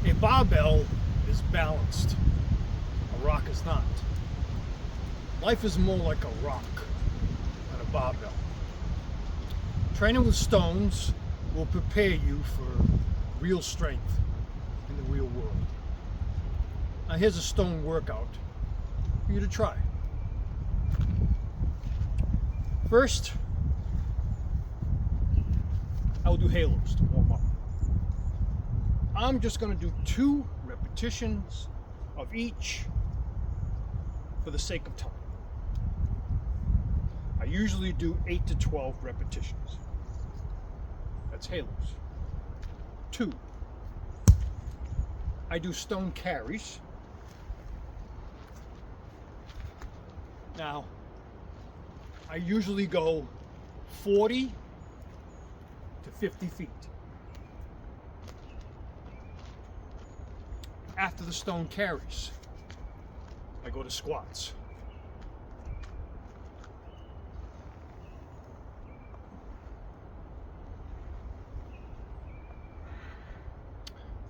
A barbell is balanced. A rock is not. Life is more like a rock than a barbell. Training with stones will prepare you for real strength in the real world. Now here's a stone workout for you to try. First, I will do halos to warm up. I'm just going to do 2 repetitions of each for the sake of time. I usually do 8 to 12 repetitions. That's halos. 2. I do stone carries. Now, I usually go 40 to 50 feet. After the stone carries, I go to squats.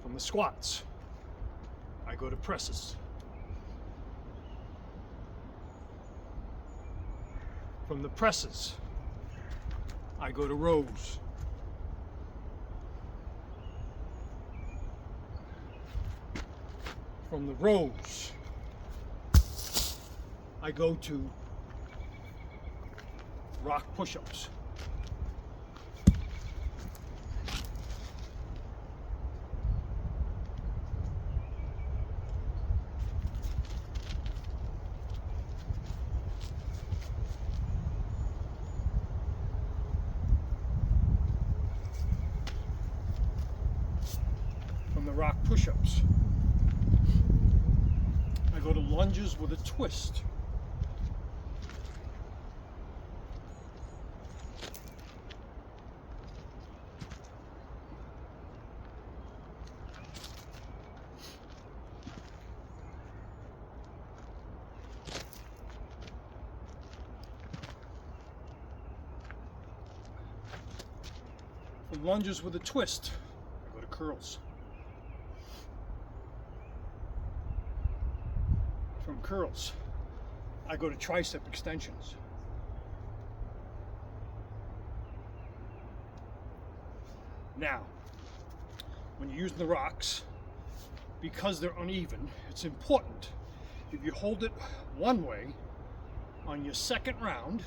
From the squats, I go to presses. From the presses, I go to rows. From the rows, I go to rock push-ups. From the rock push-ups, I go to lunges with a twist. From lunges with a twist, I go to curls. From curls, I go to tricep extensions. Now, when you're using the rocks, because they're uneven, it's important if you hold it one way, on your second round,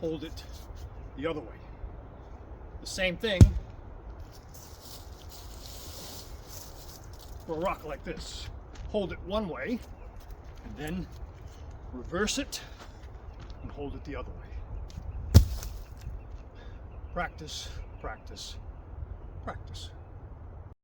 hold it the other way. The same thing for a rock like this. Hold it one way, and then reverse it and hold it the other way. Practice, practice, practice.